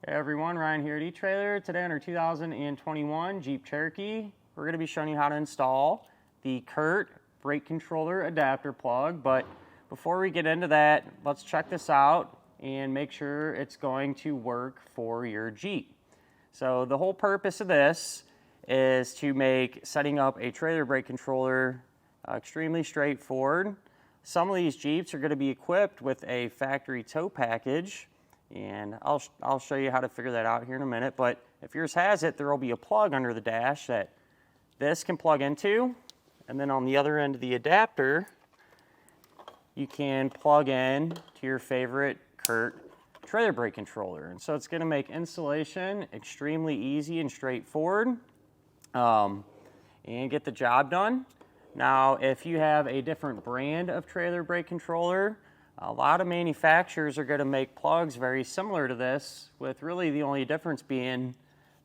Hey everyone, Ryan here at eTrailer. Today on our 2021 Jeep Cherokee, we're going to be showing you how to install the CURT Brake Controller adapter plug. But before we get into that, let's check this out and make sure it's going to work for your Jeep. So the whole purpose of this is to make setting up a trailer brake controller extremely straightforward. Some of these Jeeps are going to be equipped with a factory tow package, and I'll show you how to figure that out here in a minute. But if yours has it, there will be a plug under the dash that this can plug into, and then on the other end of the adapter you can plug in to your favorite CURT trailer brake controller. And so it's going to make installation extremely easy and straightforward, and get the job done. Now if you have a different brand of trailer brake controller, a lot of manufacturers are going to make plugs very similar to this, with really the only difference being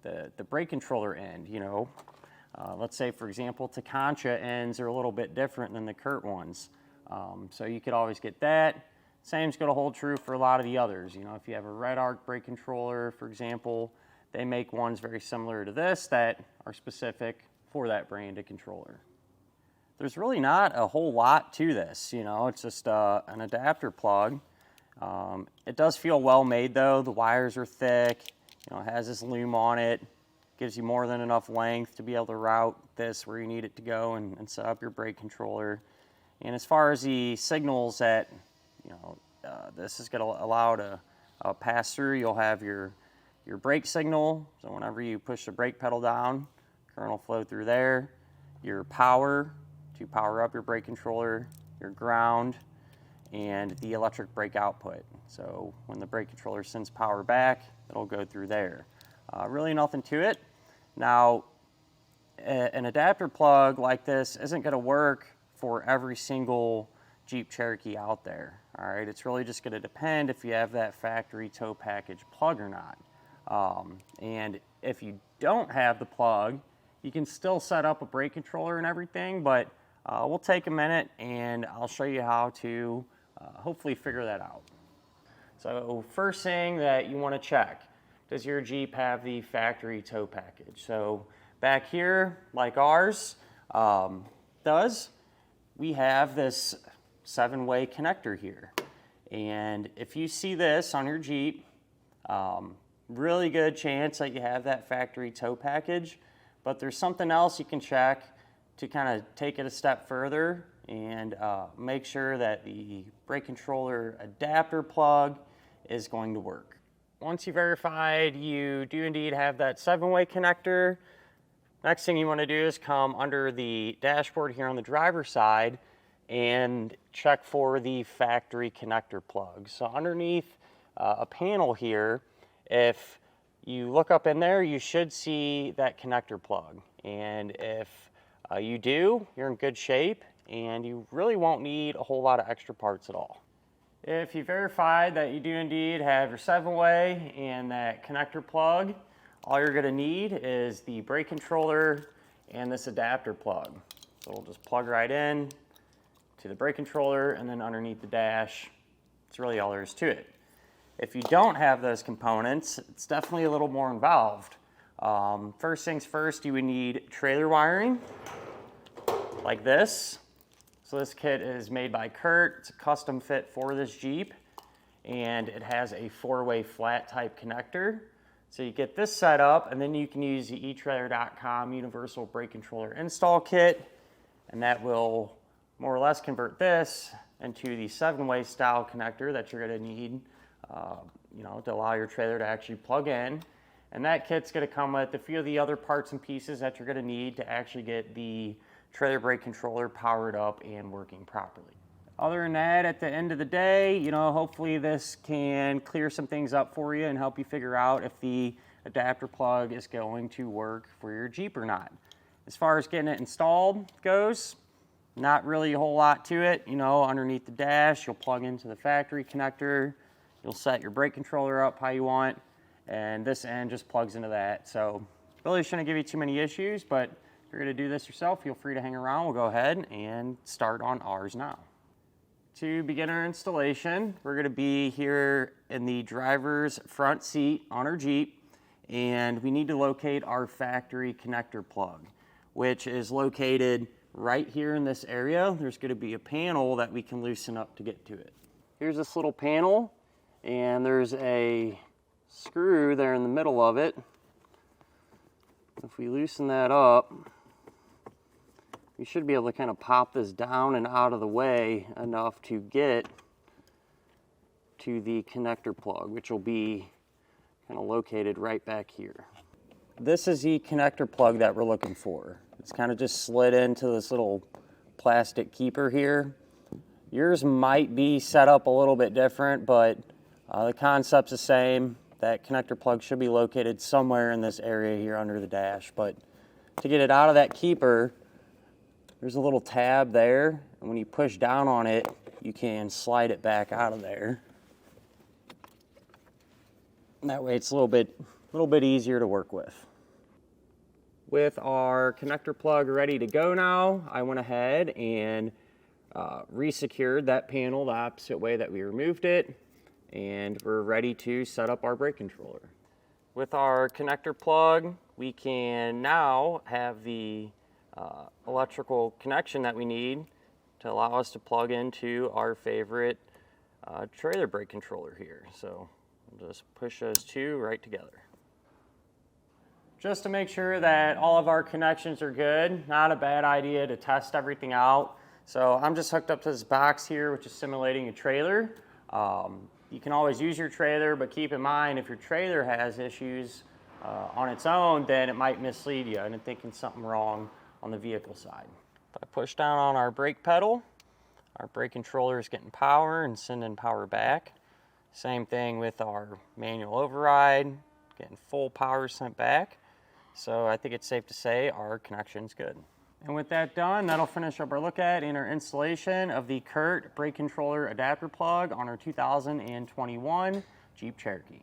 the brake controller end. Let's say, for example, Tekonsha ends are a little bit different than the CURT ones. So you could always get that. Same's going to hold true for a lot of the others. If you have a red arc brake controller, for example, they make ones very similar to this that are specific for that brand of controller. There's really not a whole lot to this, it's just an adapter plug. It does feel well made though. The wires are thick, it has this loom on it, gives you more than enough length to be able to route this where you need it to go and set up your brake controller. And as far as the signals that this is going to allow to pass through, you'll have your brake signal. So whenever you push the brake pedal down, current will flow through there. Your power to power up your brake controller, your ground, and the electric brake output. So when the brake controller sends power back, it'll go through there. Really nothing to it. Now, an adapter plug like this isn't going to work for every single Jeep Cherokee out there. All right, it's really just going to depend if you have that factory tow package plug or not. And if you don't have the plug, you can still set up a brake controller and everything, but we'll take a minute and I'll show you how to hopefully figure that out. So first thing that you want to check, does your Jeep have the factory tow package? So back here, like ours does, we have this 7-way connector here. And if you see this on your Jeep, really good chance that you have that factory tow package. But there's something else you can check to kind of take it a step further and make sure that the brake controller adapter plug is going to work. Once you verified you do indeed have that 7-way connector, next thing you want to do is come under the dashboard here on the driver's side and check for the factory connector plug. So underneath a panel here, if you look up in there, you should see that connector plug. And if you do, you're in good shape and you really won't need a whole lot of extra parts at all. If you verified that you do indeed have your 7-way and that connector plug, all you're going to need is the brake controller and this adapter plug. So we'll just plug right in to the brake controller, and then underneath the dash, it's really all there is to it. If you don't have those components, it's definitely a little more involved. First things first, you would need trailer wiring like this. So this kit is made by CURT. It's a custom fit for this Jeep, and it has a 4-way flat type connector. So you get this set up, and then you can use the etrailer.com universal brake controller install kit, and that will more or less convert this into the 7-way style connector that you're going to need to allow your trailer to actually plug in. And that kit's going to come with a few of the other parts and pieces that you're going to need to actually get the trailer brake controller powered up and working properly. Other than that, at the end of the day, hopefully this can clear some things up for you and help you figure out if the adapter plug is going to work for your Jeep or not. As far as getting it installed goes, not really a whole lot to it. Underneath the dash, you'll plug into the factory connector. You'll set your brake controller up how you want, and this end just plugs into that. So really shouldn't give you too many issues, but if you're going to do this yourself, feel free to hang around. We'll go ahead and start on ours now. To begin our installation, we're going to be here in the driver's front seat on our Jeep, and we need to locate our factory connector plug, which is located right here in this area. There's going to be a panel that we can loosen up to get to it. Here's this little panel, and there's a screw there in the middle of it. If we loosen that up, you should be able to kind of pop this down and out of the way enough to get to the connector plug, which will be kind of located right back here. This is the connector plug that we're looking for. It's kind of just slid into this little plastic keeper here. Yours might be set up a little bit different, but the concept's the same. That connector plug should be located somewhere in this area here under the dash, but to get it out of that keeper, there's a little tab there, and when you push down on it, you can slide it back out of there. And that way it's a little bit easier to work with. With our connector plug ready to go now, I went ahead and re-secured that panel the opposite way that we removed it, and we're ready to set up our brake controller. With our connector plug, we can now have the electrical connection that we need to allow us to plug into our favorite trailer brake controller here. So we'll just push those two right together. Just to make sure that all of our connections are good, not a bad idea to test everything out. So I'm just hooked up to this box here, which is simulating a trailer. You can always use your trailer, but keep in mind if your trailer has issues on its own, then it might mislead you into thinking something wrong on the vehicle side. If I push down on our brake pedal, our brake controller is getting power and sending power back. Same thing with our manual override, getting full power sent back. So I think it's safe to say our connection's good. And with that done, that'll finish up our look at in our installation of the CURT Brake Controller Adapter Plug on our 2021 Jeep Cherokee.